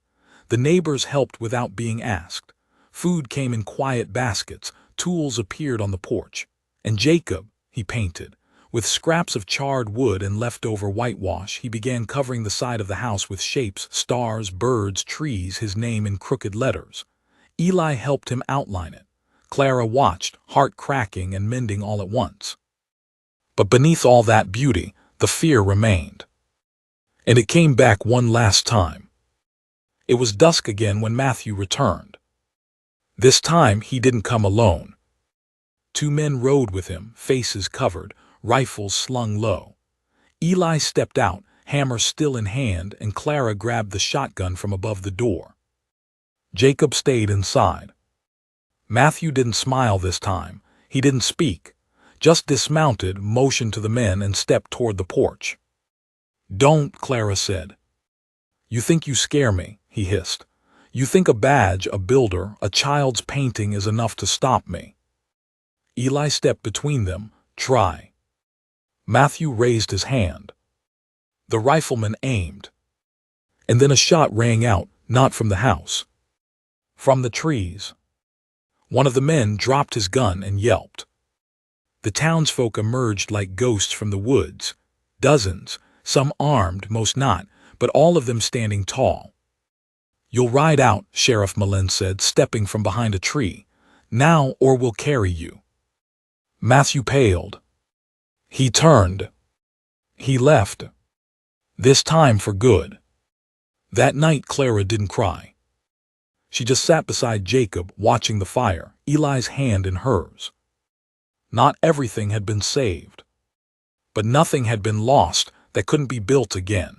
Speaker 1: The neighbors helped without being asked. Food came in quiet baskets, tools appeared on the porch. And Jacob, he painted. With scraps of charred wood and leftover whitewash, he began covering the side of the house with shapes, stars, birds, trees, his name in crooked letters. Eli helped him outline it. Clara watched, heart cracking and mending all at once. But beneath all that beauty, the fear remained. And it came back one last time. It was dusk again when Matthew returned. This time he didn't come alone. 2 men rode with him, faces covered, rifles slung low. Eli stepped out, hammer still in hand, and Clara grabbed the shotgun from above the door. Jacob stayed inside. Matthew didn't smile this time. He didn't speak. Just dismounted, motioned to the men, and stepped toward the porch. Don't, Clara said. You think you scare me, he hissed. You think a badge, a builder, a child's painting is enough to stop me. Eli stepped between them. Try. Matthew raised his hand. The rifleman aimed. And then a shot rang out, not from the house. From the trees. One of the men dropped his gun and yelped. The townsfolk emerged like ghosts from the woods. Dozens, some armed, most not, but all of them standing tall. You'll ride out, Sheriff Mullen said, stepping from behind a tree. Now, or we'll carry you. Matthew paled. He turned. He left. This time for good. That night Clara didn't cry. She just sat beside Jacob, watching the fire, Eli's hand in hers. Not everything had been saved. But nothing had been lost that couldn't be built again.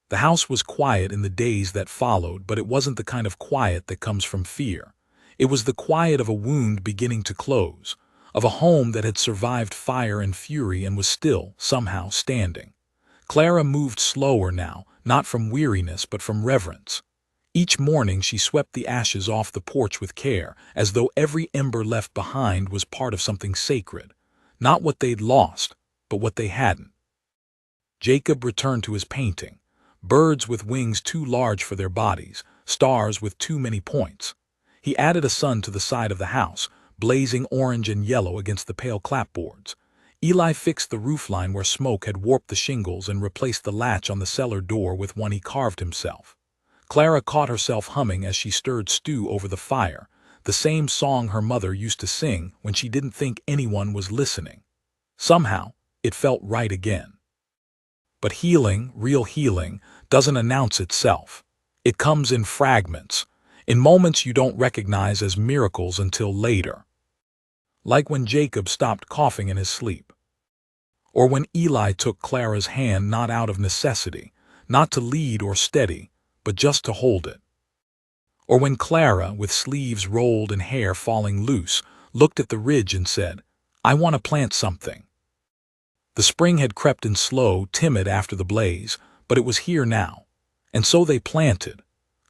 Speaker 1: The house was quiet in the days that followed, but it wasn't the kind of quiet that comes from fear. It was the quiet of a wound beginning to close, of a home that had survived fire and fury and was still, somehow, standing. Clara moved slower now, not from weariness but from reverence. Each morning she swept the ashes off the porch with care, as though every ember left behind was part of something sacred. Not what they'd lost, but what they hadn't. Jacob returned to his painting. Birds with wings too large for their bodies, stars with too many points. He added a sun to the side of the house, blazing orange and yellow against the pale clapboards. Eli fixed the roofline where smoke had warped the shingles and replaced the latch on the cellar door with one he carved himself. Clara caught herself humming as she stirred stew over the fire, the same song her mother used to sing when she didn't think anyone was listening. Somehow, it felt right again. But healing, real healing, doesn't announce itself. It comes in fragments, in moments you don't recognize as miracles until later. Like when Jacob stopped coughing in his sleep. Or when Eli took Clara's hand not out of necessity, not to lead or steady, but just to hold it. Or when Clara, with sleeves rolled and hair falling loose, looked at the ridge and said, I want to plant something. The spring had crept in slow, timid after the blaze, but it was here now. And so they planted.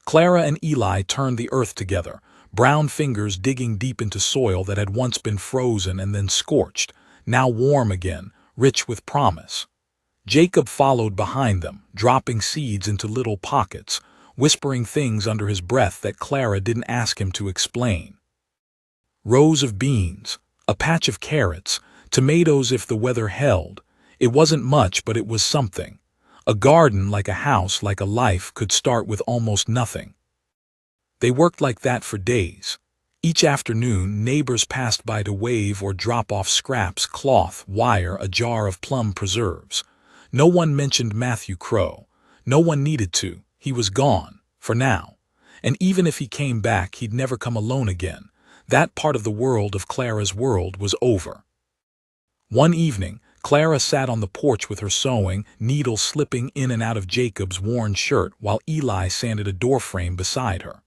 Speaker 1: Clara and Eli turned the earth together, brown fingers digging deep into soil that had once been frozen and then scorched, now warm again, rich with promise. Jacob followed behind them, dropping seeds into little pockets, whispering things under his breath that Clara didn't ask him to explain. Rows of beans, a patch of carrots, tomatoes if the weather held. It wasn't much, but it was something. A garden like a house, like a life, could start with almost nothing. They worked like that for days. Each afternoon, neighbors passed by to wave or drop off scraps, cloth, wire, a jar of plum preserves. No one mentioned Matthew Crow. No one needed to. He was gone, for now. And even if he came back, he'd never come alone again. That part of the world of Clara's world was over. One evening, Clara sat on the porch with her sewing, needles slipping in and out of Jacob's worn shirt while Eli sanded a doorframe beside her.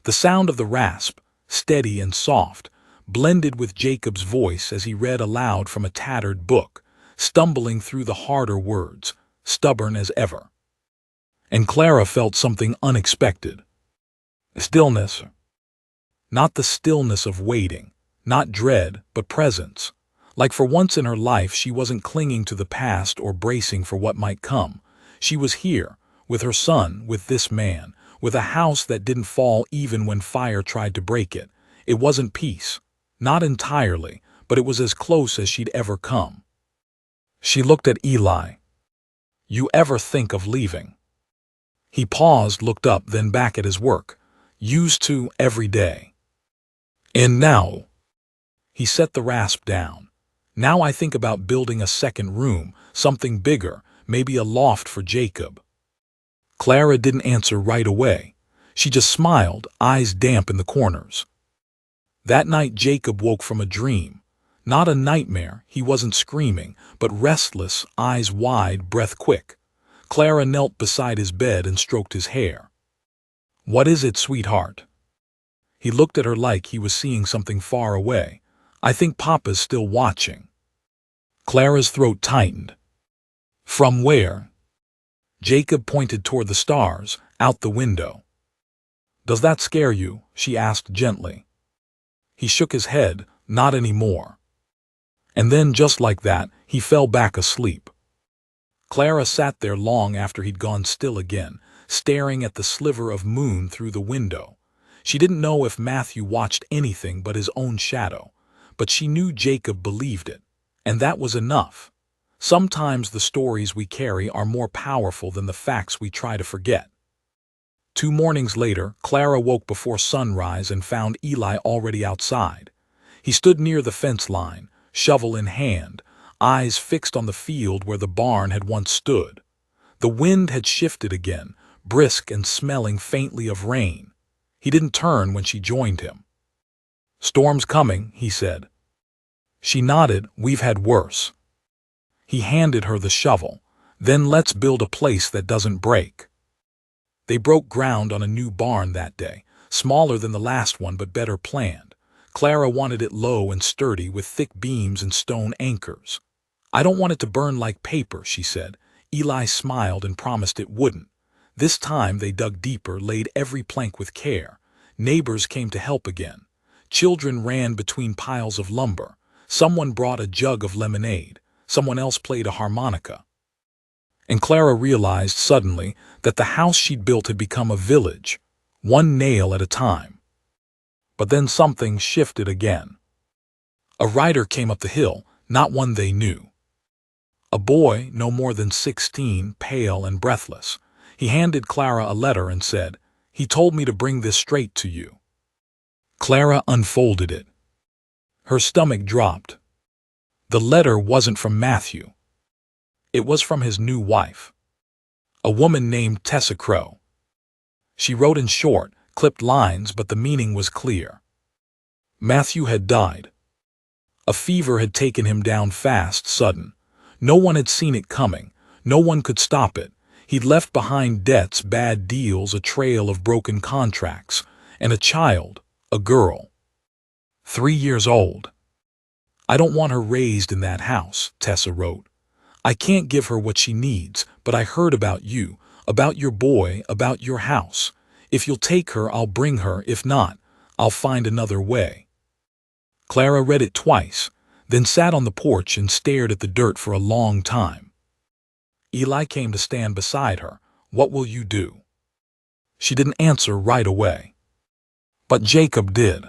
Speaker 1: The sound of the rasp, steady and soft, blended with Jacob's voice as he read aloud from a tattered book, stumbling through the harder words, stubborn as ever. And Clara felt something unexpected. Stillness. Not the stillness of waiting, not dread, but presence. Like for once in her life she wasn't clinging to the past or bracing for what might come. She was here, with her son, with this man, with a house that didn't fall even when fire tried to break it. It wasn't peace. Not entirely, but it was as close as she'd ever come. She looked at Eli. You ever think of leaving? He paused, looked up, then back at his work. Used to every day. And now? He set the rasp down. Now I think about building a second room, something bigger, maybe a loft for Jacob. Clara didn't answer right away. She just smiled, eyes damp in the corners. That night Jacob woke from a dream. Not a nightmare, he wasn't screaming, but restless, eyes wide, breath quick. Clara knelt beside his bed and stroked his hair. What is it, sweetheart? He looked at her like he was seeing something far away. I think Papa's still watching. Clara's throat tightened. From where? Jacob pointed toward the stars, out the window. Does that scare you? She asked gently. He shook his head, not anymore. And then, just like that, he fell back asleep. Clara sat there long after he'd gone still again, staring at the sliver of moon through the window. She didn't know if Matthew watched anything but his own shadow, but she knew Jacob believed it, and that was enough. Sometimes the stories we carry are more powerful than the facts we try to forget. 2 mornings later, Clara woke before sunrise and found Eli already outside. He stood near the fence line, shovel in hand, eyes fixed on the field where the barn had once stood. The wind had shifted again, brisk and smelling faintly of rain. He didn't turn when she joined him. Storm's coming, he said. She nodded. We've had worse. He handed her the shovel. Then let's build a place that doesn't break. They broke ground on a new barn that day, smaller than the last one but better planned. Clara wanted it low and sturdy with thick beams and stone anchors. I don't want it to burn like paper, she said. Eli smiled and promised it wouldn't. This time they dug deeper, laid every plank with care. Neighbors came to help again. Children ran between piles of lumber. Someone brought a jug of lemonade. Someone else played a harmonica. And Clara realized suddenly that the house she'd built had become a village, one nail at a time. But then something shifted again. A rider came up the hill, not one they knew. A boy, no more than 16, pale and breathless. He handed Clara a letter and said, "He told me to bring this straight to you." Clara unfolded it. Her stomach dropped. The letter wasn't from Matthew. It was from his new wife, a woman named Tessa Crow. She wrote in short, clipped lines, but the meaning was clear. Matthew had died. A fever had taken him down fast, sudden. No one had seen it coming. No one could stop it. He'd left behind debts, bad deals, a trail of broken contracts, and a child, a girl. 3 years old. I don't want her raised in that house, Tessa wrote. I can't give her what she needs, but I heard about you, about your boy, about your house. If you'll take her, I'll bring her. If not, I'll find another way. Clara read it twice, then sat on the porch and stared at the dirt for a long time. Eli came to stand beside her. What will you do? She didn't answer right away. But Jacob did.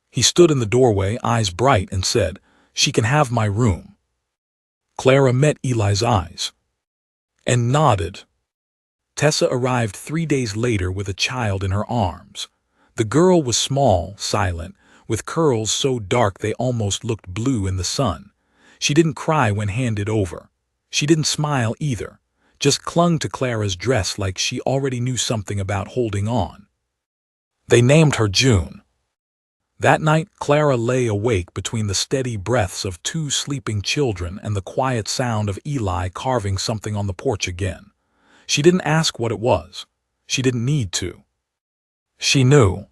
Speaker 1: He stood in the doorway, eyes bright, and said, "She can have my room." Clara met Eli's eyes and nodded. Tessa arrived 3 days later with a child in her arms. The girl was small, silent, with curls so dark they almost looked blue in the sun. She didn't cry when handed over. She didn't smile either, just clung to Clara's dress like she already knew something about holding on. They named her June. That night, Clara lay awake between the steady breaths of two sleeping children and the quiet sound of Eli carving something on the porch again. She didn't ask what it was. She didn't need to. She knew.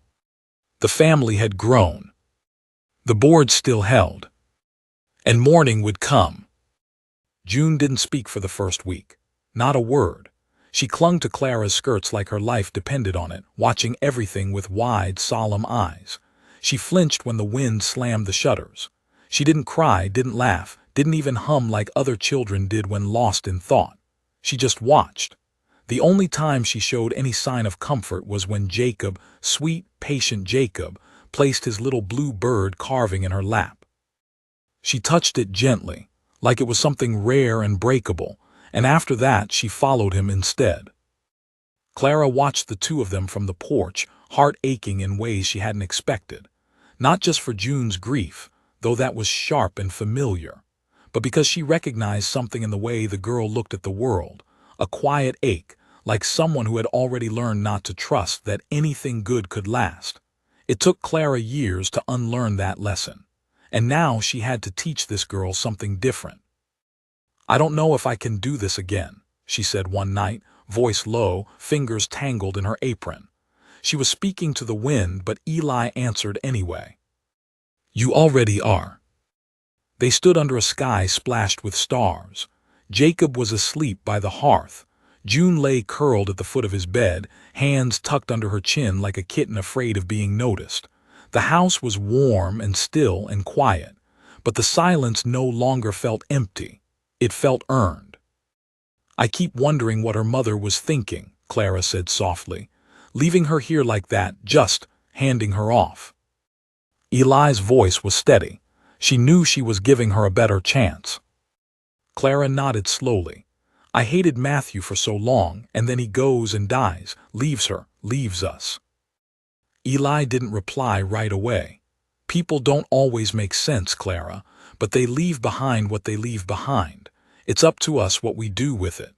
Speaker 1: The family had grown. The board still held. And morning would come. June didn't speak for the first week. Not a word. She clung to Clara's skirts like her life depended on it, watching everything with wide, solemn eyes. She flinched when the wind slammed the shutters. She didn't cry, didn't laugh, didn't even hum like other children did when lost in thought. She just watched. The only time she showed any sign of comfort was when Jacob, sweet, patient Jacob, placed his little blue bird carving in her lap. She touched it gently, like it was something rare and breakable, and after that she followed him instead. Clara watched the two of them from the porch, heart aching in ways she hadn't expected. Not just for June's grief, though that was sharp and familiar, but because she recognized something in the way the girl looked at the world, a quiet ache, like someone who had already learned not to trust that anything good could last. It took Clara years to unlearn that lesson, and now she had to teach this girl something different. "I don't know if I can do this again," she said one night, voice low, fingers tangled in her apron. She was speaking to the wind, but Eli answered anyway. "You already are." They stood under a sky splashed with stars. Jacob was asleep by the hearth. June lay curled at the foot of his bed, hands tucked under her chin like a kitten afraid of being noticed. The house was warm and still and quiet, but the silence no longer felt empty. It felt earned. "I keep wondering what her mother was thinking," Clara said softly, "leaving her here like that, just handing her off." Eli's voice was steady. She knew she was giving her a better chance. Clara nodded slowly. "I hated Matthew for so long, and then he goes and dies, leaves her, leaves us." Eli didn't reply right away. "People don't always make sense, Clara, but they leave behind what they leave behind. It's up to us what we do with it."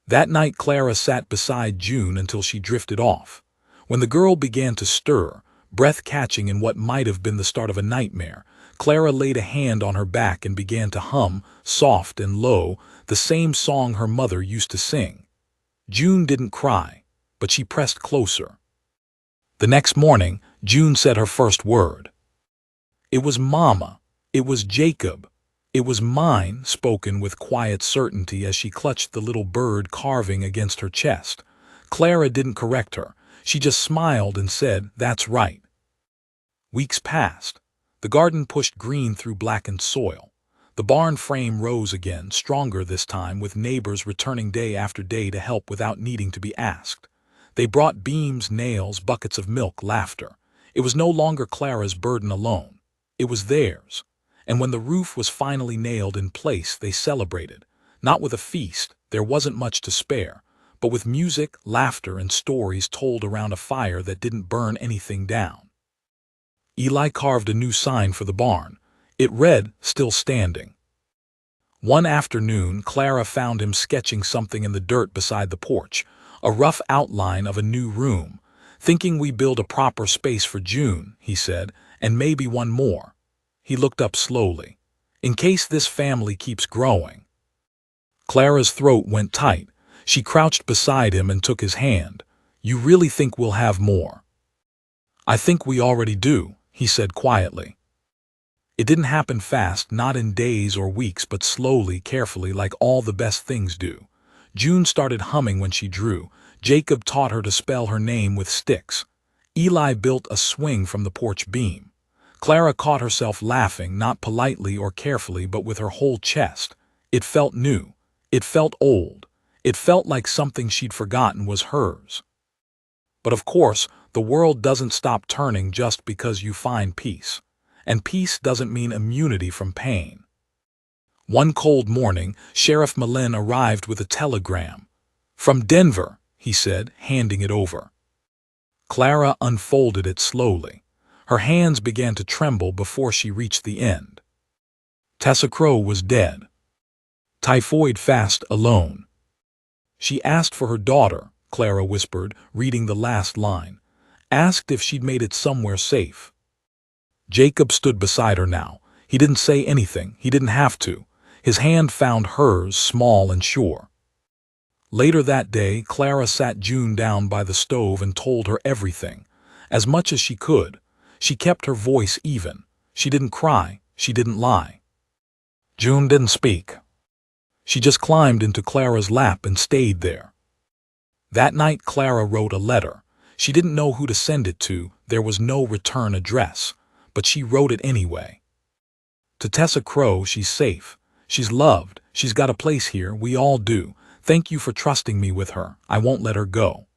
Speaker 1: That night Clara sat beside June until she drifted off. When the girl began to stir, breath catching in what might have been the start of a nightmare, Clara laid a hand on her back and began to hum, soft and low, the same song her mother used to sing. June didn't cry, but she pressed closer. The next morning, June said her first word. It was Mama. It was Jacob. It was mine, spoken with quiet certainty as she clutched the little bird carving against her chest. Clara didn't correct her. She just smiled and said, "That's right." Weeks passed. The garden pushed green through blackened soil. The barn frame rose again, stronger this time, with neighbors returning day after day to help without needing to be asked. They brought beams, nails, buckets of milk, laughter. It was no longer Clara's burden alone. It was theirs. And when the roof was finally nailed in place, they celebrated. Not with a feast, there wasn't much to spare, but with music, laughter, and stories told around a fire that didn't burn anything down. Eli carved a new sign for the barn. It read, "Still Standing." One afternoon, Clara found him sketching something in the dirt beside the porch, a rough outline of a new room. "Thinking we build a proper space for June," he said, "and maybe one more." He looked up slowly. "In case this family keeps growing." Clara's throat went tight. She crouched beside him and took his hand. "You really think we'll have more?" "I think we already do," he said quietly. It didn't happen fast, not in days or weeks, but slowly, carefully, like all the best things do. June started humming when she drew. Jacob taught her to spell her name with sticks. Eli built a swing from the porch beam. Clara caught herself laughing, not politely or carefully, but with her whole chest. It felt new. It felt old. It felt like something she'd forgotten was hers. But of course, the world doesn't stop turning just because you find peace. And peace doesn't mean immunity from pain. One cold morning, Sheriff Malin arrived with a telegram. "From Denver," he said, handing it over. Clara unfolded it slowly. Her hands began to tremble before she reached the end. Tessa Crow was dead. Typhoid fast, alone. She asked for her daughter, Clara whispered, reading the last line. Asked if she'd made it somewhere safe. Jacob stood beside her now. He didn't say anything. He didn't have to. His hand found hers, small and sure. Later that day, Clara sat June down by the stove and told her everything, as much as she could. She kept her voice even. She didn't cry. She didn't lie. June didn't speak. She just climbed into Clara's lap and stayed there. That night Clara wrote a letter. She didn't know who to send it to. There was no return address, but she wrote it anyway. To Tessa Crowe, she's safe. She's loved. She's got a place here. We all do. Thank you for trusting me with her. I won't let her go.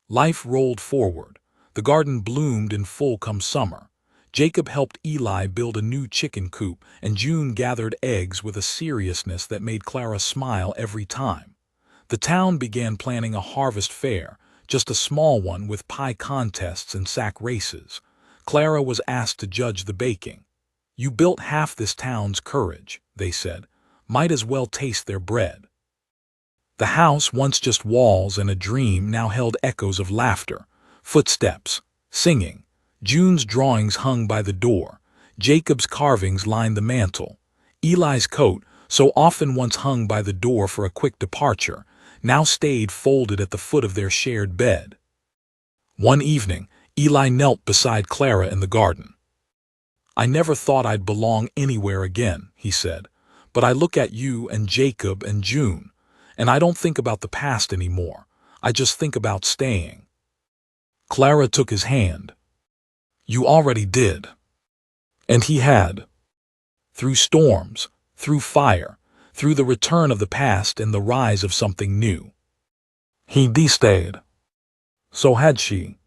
Speaker 1: Life rolled forward. The garden bloomed in full come summer. Jacob helped Eli build a new chicken coop, and June gathered eggs with a seriousness that made Clara smile every time. The town began planning a harvest fair, just a small one with pie contests and sack races. Clara was asked to judge the baking. "You built half this town's courage," they said. "Might as well taste their bread." The house, once just walls and a dream, now held echoes of laughter, footsteps, singing. June's drawings hung by the door. Jacob's carvings lined the mantel. Eli's coat, so often once hung by the door for a quick departure, now stayed folded at the foot of their shared bed. One evening, Eli knelt beside Clara in the garden. "I never thought I'd belong anywhere again," he said, "but I look at you and Jacob and June, and I don't think about the past anymore. I just think about staying." Clara took his hand. "You already did." And he had. Through storms, through fire, through the return of the past and the rise of something new. He stayed. So had she.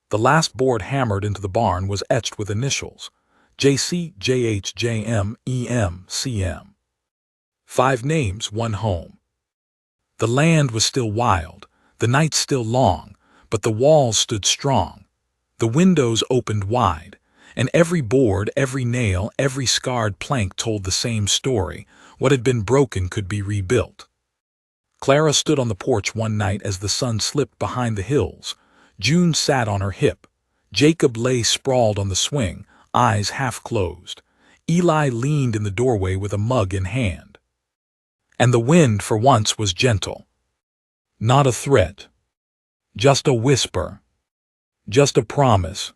Speaker 1: The last board hammered into the barn was etched with initials: JC, JH, JM, EM, CM. 5 names, 1 home. The land was still wild, the nights still long, but the walls stood strong. The windows opened wide, and every board, every nail, every scarred plank told the same story. What had been broken could be rebuilt. Clara stood on the porch one night as the sun slipped behind the hills. June sat on her hip. Jacob lay sprawled on the swing, eyes half closed. Eli leaned in the doorway with a mug in hand. And the wind, for once, was gentle. Not a threat. Just a whisper. Just a promise.